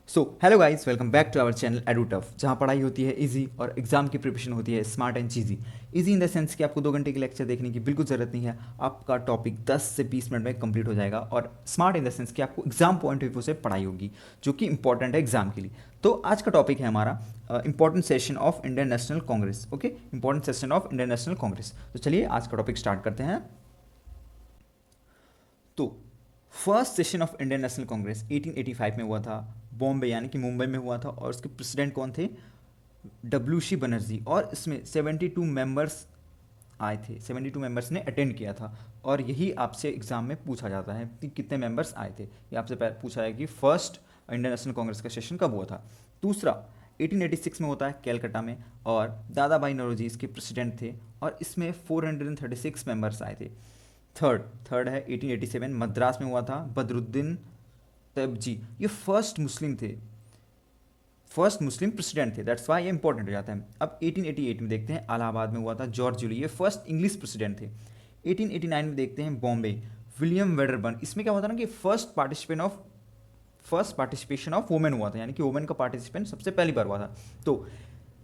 So hello guys, welcome back to our channel एडुटफ, जहाँ पढ़ाई होती है इजी और एग्जाम की प्रिपरेशन होती है smart and cheesy. Easy in the sense कि आपको 2 घंटे की लेक्चर देखने की बिल्कुल ज़रूरत नहीं है। आपका टॉपिक 10 से 20 मिनट में कंप्लीट हो जाएगा। और स्मार्ट इन द सेंस कि आपको एग्जाम पॉइंट ऑफ व्यू से पढ़ाई होगी, जो कि इंपॉर्टेंट है एग्जाम के लिए। तो आज का टॉपिक है हमारा important session of Indian national Congress. Okay, important session of Indian national Congress. तो चलिए आज का टॉपिक स्टार्ट करते हैं। तो first session of Indian national Congress 1885 में हुआ था, बॉम्बे यानी कि मुंबई में हुआ था। और उसके प्रेसिडेंट कौन थे? डब्ल्यू बनर्जी। और इसमें 72 मेंबर्स आए थे, 72 मेंबर्स ने अटेंड किया था। और यही आपसे एग्जाम में पूछा जाता है कि कितने मेंबर्स आए थे। ये आपसे पूछा है कि फर्स्ट इंडियन नेशनल कांग्रेस का सेशन कब हुआ था। दूसरा 1886 में होता है कैलकाटा में, और दादा भाई नौरोजी इसके प्रेसिडेंट थे। और इसमें 436 मेंबर्स आए थे। थर्ड थर्ड है 1887, मद्रास में हुआ था, बदरुद्दीन तैयबजी। ये फर्स्ट मुस्लिम प्रेसिडेंट थे, दैट्स वाई ये इंपॉर्टेंट हो जाता है। अब 1888 में देखते हैं, इलाहाबाद में हुआ था जॉर्ज जूली, ये फर्स्ट इंग्लिश प्रेसिडेंट थे। 1889 में देखते हैं बॉम्बे, विलियम वेडरबर्न। इसमें क्या हुआ था ना कि फर्स्ट पार्टिसिपेशन ऑफ वुमेन हुआ था, यानी कि वुमेन का पार्टिसिपेशन सबसे पहली बार हुआ था। तो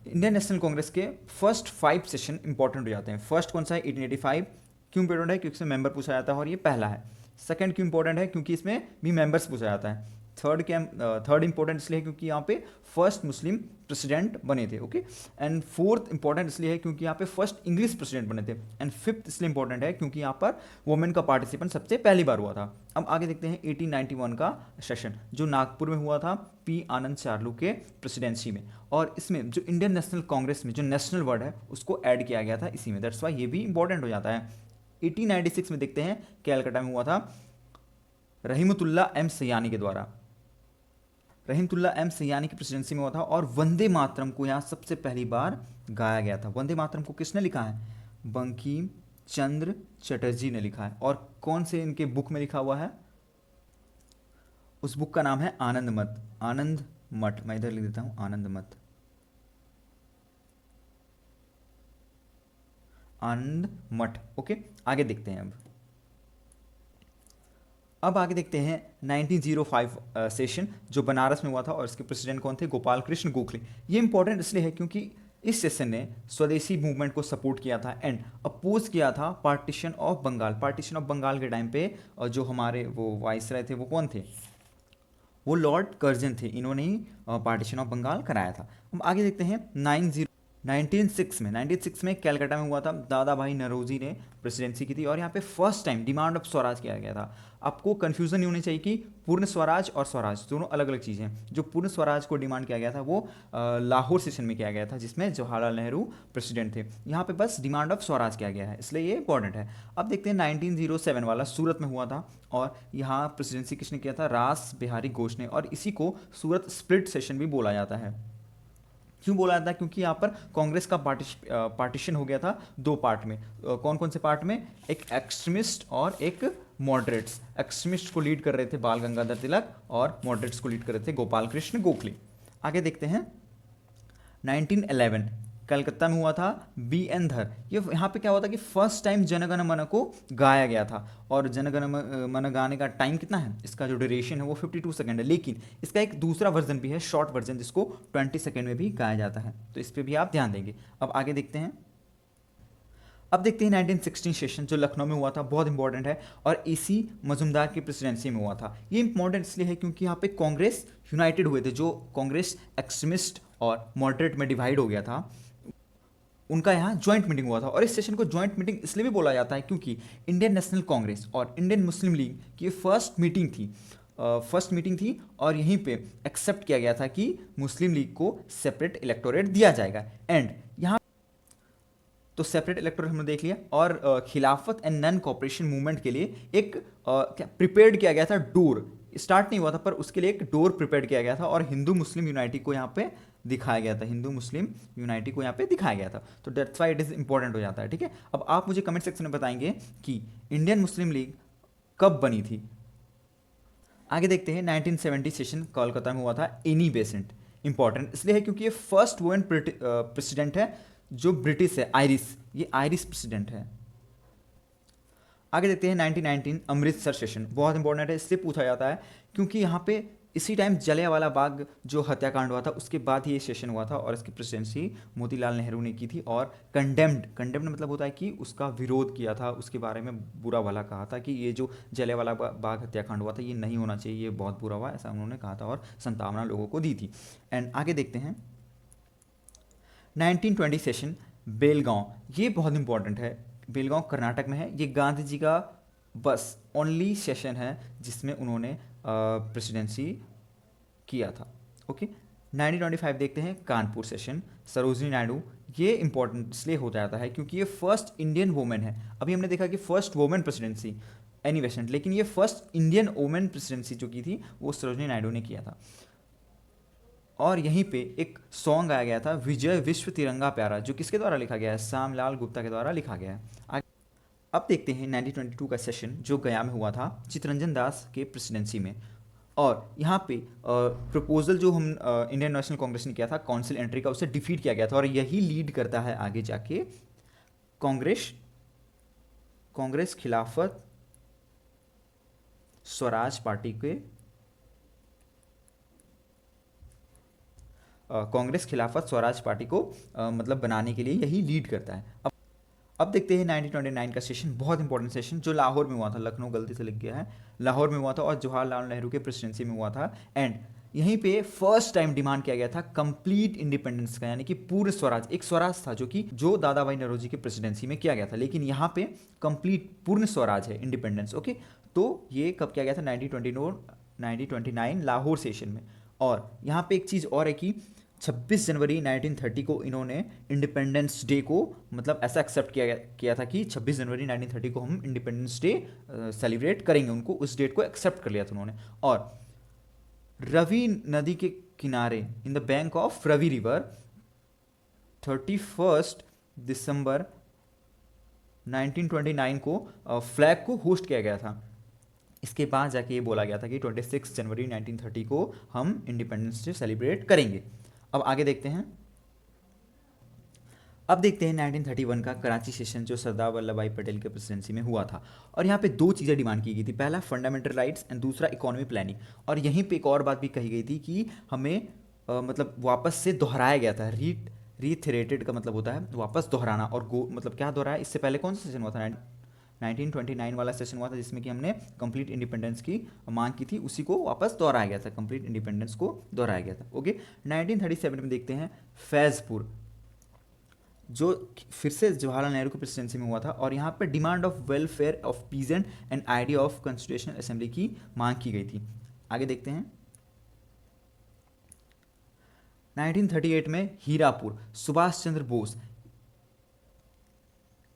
इंडियन नेशनल कांग्रेस के फर्स्ट 5 सेशन इंपॉर्टेंट हो जाते हैं। फर्स्ट कौन सा है? 1885। क्यों इंपॉर्टेंट है? क्योंकि इसमें मेंबर पूछा जाता है और ये पहला है। सेकंड क्यों इंपॉर्टेंट है? क्योंकि इसमें भी मेंबर्स पूछा जाता है। थर्ड इंपॉर्टेंट इसलिए है क्योंकि यहाँ पे फर्स्ट मुस्लिम प्रेसिडेंट बने थे। ओके, एंड फोर्थ इंपॉर्टेंट इसलिए है क्योंकि यहाँ पे फर्स्ट इंग्लिश प्रेसिडेंट बने थे। एंड फिफ्थ इसलिए इंपॉर्टेंट है क्योंकि यहाँ पर वुमेन का पार्टिसिपेंट सबसे पहली बार हुआ था। अब आगे देखते हैं 1891 का सेशन, जो नागपुर में हुआ था पी आनंद चार्लू के प्रेसिडेंसी में। और इसमें जो इंडियन नेशनल कांग्रेस में जो नेशनल वर्ड है उसको ऐड किया गया था इसी में, दैट्स वाई ये भी इंपॉर्टेंट हो जाता है। 1896 में देखते हैं कैलकाटा में हुआ था रहीमतुल्ला एम सयानी के द्वारा। रहीमतुल्ला एम सयानी की प्रेसिडेंसी में हुआ था। और वंदे मातरम को यहाँ सबसे पहली बार गाया गया था। वंदे मातरम को किसने लिखा है? बंकिम चंद्र चटर्जी ने लिखा है। और कौन से इनके बुक में लिखा हुआ है? उस बुक का नाम है आनंद मठ। आनंद मठ, मैं इधर लिख देता हूं, आनंद मठ, आनंद मठ। ओके, आगे देखते हैं। अब आगे देखते हैं 1905 सेशन, जो बनारस में हुआ था। और इसके प्रेसिडेंट कौन थे? गोपाल कृष्ण गोखले। ये इंपॉर्टेंट इसलिए है क्योंकि इस सेशन ने स्वदेशी मूवमेंट को सपोर्ट किया था एंड अपोज किया था partition of Bengal. Partition of Bengal के टाइम पे जो हमारे वो वाइसराय थे वो कौन थे? वो लॉर्ड कर्जन थे। इन्होंने ही पार्टीशन ऑफ बंगाल कराया था। हम आगे देखते हैं 1906 में कैलकाटा में हुआ था। दादा भाई नौरोजी ने प्रेसिडेंसी की थी। और यहाँ पे first time demand of Swaraj किया गया था। आपको कंफ्यूजन नहीं होनी चाहिए कि पूर्ण स्वराज और स्वराज दोनों अलग अलग चीज़ें हैं। जो पूर्ण स्वराज को डिमांड किया गया था वो लाहौर सेशन में किया गया था, जिसमें जवाहरलाल नेहरू प्रेसिडेंट थे। यहाँ पे बस डिमांड ऑफ स्वराज किया गया है, इसलिए ये इंपॉर्टेंट है। अब देखते हैं 1907 वाला सूरत में हुआ था। और यहाँ प्रेसिडेंसी किसने किया था? रास बिहारी घोष ने। और इसी को सूरत स्प्लिट सेशन भी बोला जाता है। क्यों बोला जाता है? क्योंकि यहाँ पर कांग्रेस का पार्टीशन हो गया था 2 पार्ट में। कौन कौन से पार्ट में? एक एक्सट्रीमिस्ट और एक मॉडरेट्स। एक्सट्रीमिस्ट को लीड कर रहे थे बाल गंगाधर तिलक, और मॉडरेट्स को लीड कर रहे थे गोपाल कृष्ण गोखले। आगे देखते हैं 1911 कलकत्ता में हुआ था, बी एन धर। ये यहाँ पे क्या हुआ था कि फर्स्ट टाइम जनगण मन को गाया गया था। और जनगण मन गाने का टाइम कितना है? इसका जो ड्यूरेशन है वो 52 सेकंड है। लेकिन इसका एक दूसरा वर्जन भी है, शॉर्ट वर्जन, जिसको 20 सेकंड में भी गाया जाता है। तो इस पर भी आप ध्यान देंगे। अब आगे देखते हैं। अब देखते हैं 1916 सेशन, जो लखनऊ में हुआ था, बहुत इंपॉर्टेंट है। और इसी मजुमदार की प्रेसिडेंसी में हुआ था। ये इंपॉर्टेंट इसलिए है क्योंकि यहाँ पे कांग्रेस यूनाइटेड हुए थे। जो कांग्रेस एक्सट्रीमिस्ट और मॉडरेट में डिवाइड हो गया था, उनका यहाँ ज्वाइंट मीटिंग हुआ था। और इस सेशन को ज्वाइंट मीटिंग इसलिए भी बोला जाता है क्योंकि इंडियन नेशनल कांग्रेस और इंडियन मुस्लिम लीग की फर्स्ट मीटिंग थी। और यहीं पे एक्सेप्ट किया गया था कि मुस्लिम लीग को सेपरेट इलेक्टोरेट दिया जाएगा। एंड यहाँ तो सेपरेट इलेक्टोरेट हमने देख लिया। और खिलाफत एंड नॉन कॉपरेशन मूवमेंट के लिए एक प्रिपेयर्ड किया गया था डोर। स्टार्ट नहीं हुआ था, पर उसके लिए एक डोर प्रिपेयर किया गया था। और हिंदू मुस्लिम यूनाइटी को यहाँ पे दिखाया गया था। हिंदू मुस्लिम यूनाइटी को यहाँ पे दिखाया गया था। तो that's why it is important हो जाता है। ठीक है, अब आप मुझे कमेंट सेक्शन में बताएंगे कि इंडियन मुस्लिम लीग कब बनी थी। आगे देखते हैं 1970 सेशन कोलकाता में हुआ था, एनी बेसेंट। इंपॉर्टेंट इसलिए है क्योंकि ये फर्स्ट वुमेन प्रेसिडेंट है जो ब्रिटिश है, आयरिश। ये आयरिश प्रेसिडेंट है। आगे देखते हैं 1919 अमृतसर सेशन, बहुत इंपॉर्टेंट है, इसलिए पूछा जाता है क्योंकि यहाँ पे इसी टाइम जलियांवाला बाग जो हत्याकांड हुआ था उसके बाद ही ये सेशन हुआ था और इसकी प्रेसिडेंसी मोतीलाल नेहरू ने की थी और कंडेम्ड मतलब होता है कि उसका विरोध किया था, उसके बारे में बुरा भला कहा था कि ये जो जलियांवाला बाग हत्याकांड हुआ था ये नहीं होना चाहिए, ये बहुत बुरा हुआ, ऐसा उन्होंने कहा था और संतावना लोगों को दी थी। एंड आगे देखते हैं 1920 सेशन बेलगांव, ये बहुत इंपॉर्टेंट है। बेलगांव कर्नाटक में है। ये गांधी जी का बस ओनली सेशन है जिसमें उन्होंने प्रेसिडेंसी किया था। ओके, 1925 देखते हैं कानपुर सेशन, सरोजनी नायडू। ये इंपॉर्टेंट इसलिए हो जाता है क्योंकि ये फर्स्ट इंडियन वुमेन है। अभी हमने देखा कि first women presidency any Besant, लेकिन ये फर्स्ट इंडियन वुमेन प्रेसिडेंसी जो की थी वो सरोजनी नायडू ने किया था। और यहीं पे एक सॉन्ग आया गया था विजय विश्व तिरंगा प्यारा, जो किसके द्वारा लिखा गया है, श्यामलाल गुप्ता के द्वारा लिखा गया है। अब देखते हैं 1922 का सेशन जो गया में हुआ था चित्तरंजन दास के प्रेसिडेंसी में। और यहाँ पे प्रपोजल जो हम इंडियन नेशनल कांग्रेस ने किया था काउंसिल एंट्री का, उसे डिफीट किया गया था और यही लीड करता है आगे जाके कांग्रेस खिलाफत स्वराज पार्टी के कांग्रेस खिलाफत स्वराज पार्टी को मतलब बनाने के लिए यही लीड करता है। अब देखते हैं 1929 का सेशन, बहुत इंपॉर्टेंट सेशन जो लाहौर में हुआ था, लखनऊ गलती से लिख गया है, लाहौर में हुआ था और जवाहरलाल नेहरू के प्रेसिडेंसी में हुआ था। एंड यहीं पे फर्स्ट टाइम डिमांड किया गया था कंप्लीट इंडिपेंडेंस का, यानी कि पूर्ण स्वराज। एक स्वराज था जो दादा भाई नौरोजी की प्रेसिडेंसी में किया गया था, लेकिन यहाँ पे कंप्लीट पूर्ण स्वराज है, इंडिपेंडेंस। ओके, तो ये कब किया गया था, 1929 लाहौर सेशन में। और यहाँ पे एक चीज़ और है कि 26 जनवरी 1930 को इन्होंने इंडिपेंडेंस डे को मतलब ऐसा एक्सेप्ट किया था कि 26 जनवरी 1930 को हम इंडिपेंडेंस डे सेलिब्रेट करेंगे, उनको उस डेट को एक्सेप्ट कर लिया था उन्होंने। और रवि नदी के किनारे in the bank of Ravi river 31 दिसंबर 1929 को फ्लैग को होस्ट किया गया था। इसके बाद जाके ये बोला गया था कि 26 जनवरी 1930 को हम इंडिपेंडेंस डे सेलिब्रेट करेंगे। अब आगे देखते हैं। अब देखते हैं 1931 का कराची सेशन जो सरदार वल्लभ भाई पटेल के प्रेसिडेंसी में हुआ था। और यहाँ पे दो चीज़ें डिमांड की गई थी, पहला फंडामेंटल राइट्स एंड दूसरा इकोनॉमी प्लानिंग। और यहीं पे एक और बात भी कही गई थी कि हमें मतलब वापस से दोहराया गया था, रीथेरेटेड का मतलब होता है वापस दोहराना। और मतलब क्या दोहराया, इससे पहले कौन सा सेशन हुआ था, 1929 वाला सेशन हुआ था जिसमें कि हमने कंप्लीट इंडिपेंडेंस की मांग की थी, उसी को वापस दोहराया गया था, कंप्लीट इंडिपेंडेंस को दोहराया गया था। ओके, 1937 में देखते हैं फैज़पुर जो फिर से जवाहरलाल नेहरू की प्रेसिडेंसी में हुआ था। और यहाँ पर demand of welfare of peasant and idea of constitutional assembly की मांग की गई थी। आगे देखते हैं 1938 में हीरापुर, सुभाष चंद्र बोस।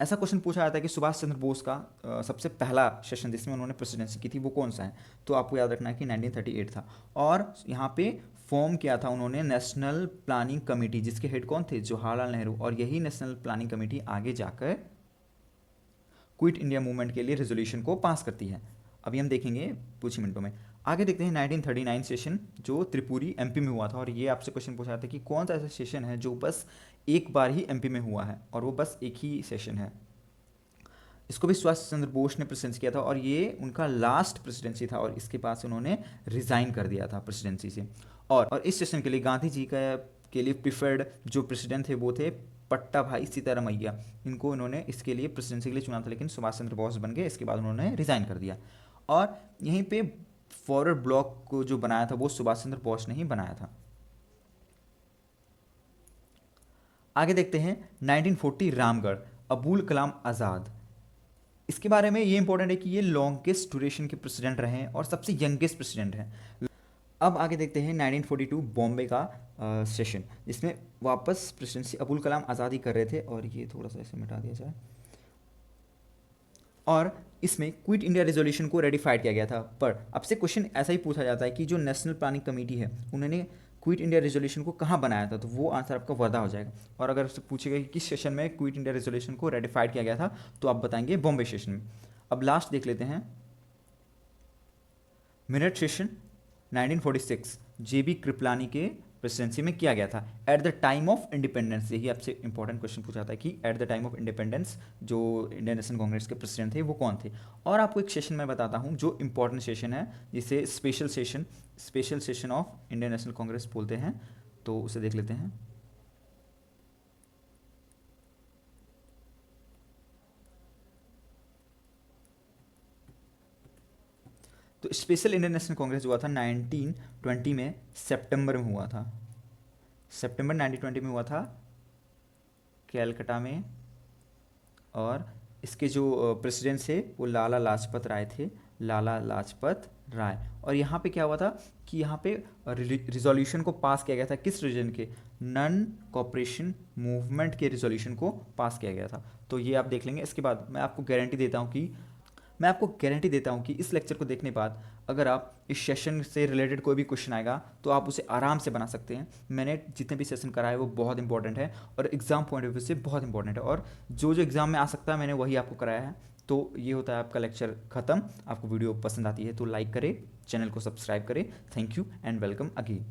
ऐसा क्वेश्चन पूछा जाता है कि सुभाष चंद्र बोस का सबसे पहला सेशन जिसमें उन्होंने प्रेसिडेंसी की थी वो कौन सा है, तो आपको याद रखना है कि 1938 था। और यहाँ पे फॉर्म किया था उन्होंने नेशनल प्लानिंग कमेटी, जिसके हेड कौन थे, जवाहरलाल नेहरू। और यही नेशनल प्लानिंग कमेटी आगे जाकर क्विट इंडिया मूवमेंट के लिए रेजोल्यूशन को पास करती है। अभी हम देखेंगे कुछ मिनटों में। आगे देखते हैं 1939 सेशन जो त्रिपुरी एमपी में हुआ था। और ये आपसे क्वेश्चन पूछा था कि कौन सा ऐसा सेशन है जो बस एक बार ही एमपी में हुआ है, और वो बस एक ही सेशन है। इसको भी सुभाष चंद्र बोस ने प्रेसिडेंसी किया था और ये उनका लास्ट प्रेसिडेंसी था, और इसके बाद से उन्होंने रिज़ाइन कर दिया था प्रेसिडेंसी से। और इस सेशन के लिए गांधी जी के लिए प्रिफर्ड जो प्रेसिडेंट थे वो थे पट्टा भाई सीतारामैया। इनको इन्होंने इसके लिए प्रेसिडेंसी के लिए चुना था, लेकिन सुभाष चंद्र बोस बन गए, इसके बाद उन्होंने रिज़ाइन कर दिया। और यहीं पे फॉरवर्ड ब्लॉक को जो बनाया था वो सुभाष चंद्र बोस ने ही बनाया था। आगे देखते हैं 1940 रामगढ़, अबुल कलाम आज़ाद। इसके बारे में ये इंपॉर्टेंट है कि ये लॉन्गेस्ट ड्यूरेशन के प्रेसिडेंट रहे हैं और सबसे यंगेस्ट प्रेसिडेंट हैं। अब आगे देखते हैं 1942 बॉम्बे का सेशन, जिसमें वापस प्रेसिडेंसी अबुल कलाम आज़ाद ही कर रहे थे। और ये थोड़ा सा ऐसे मिटा दिया जाए। और इसमें क्विट इंडिया रेजोल्यूशन को रेटिफाइड किया गया था। पर आपसे क्वेश्चन ऐसा ही पूछा जाता है कि जो नेशनल प्लानिंग कमेटी है उन्होंने क्विट इंडिया रेजोल्यूशन को कहाँ बनाया था, तो वो आंसर आपका वर्धा हो जाएगा। और अगर उससे पूछेगा कि किस सेशन में क्विट इंडिया रेजोल्यूशन को रेटिफाइड किया गया था, तो आप बताएंगे बॉम्बे सेशन में। अब लास्ट देख लेते हैं मेरठ सेशन 1946, जेबी कृपलानी के प्रेसिडेंसी में किया गया था at the time of independence. यही आपसे इंपॉर्टेंट क्वेश्चन पूछा था कि at the time of independence जो इंडियन नेशनल कांग्रेस के प्रेसिडेंट थे वो कौन थे। और आपको एक सेशन मैं बताता हूँ जो इंपॉर्टेंट सेशन है, जिसे special session of Indian national Congress बोलते हैं, तो उसे देख लेते हैं। तो स्पेशल इंडियन नेशनल कांग्रेस हुआ था 1920 में, सितंबर में हुआ था, सितंबर 1920 में हुआ था कैलकाटा में। और इसके जो प्रेसिडेंट थे वो लाला लाजपत राय थे, लाला लाजपत राय। और यहाँ पे क्या हुआ था कि यहाँ पे रिजोल्यूशन को पास किया गया था, किस रीजन के, नन कॉपरेशन मूवमेंट के रिजोल्यूशन को पास किया गया था। तो ये आप देख लेंगे। इसके बाद मैं आपको गारंटी देता हूँ कि इस लेक्चर को देखने के बाद अगर आप इस सेशन से रिलेटेड कोई भी क्वेश्चन आएगा तो आप उसे आराम से बना सकते हैं। मैंने जितने भी सेशन कराए वो बहुत इंपॉर्टेंट है और एग्जाम पॉइंट ऑफ व्यू से बहुत इंपॉर्टेंट है, और जो जो एग्जाम में आ सकता है मैंने वही आपको कराया है। तो ये होता है आपका लेक्चर ख़त्म। आपको वीडियो पसंद आती है तो लाइक करें, चैनल को सब्सक्राइब करें। Thank you and welcome again.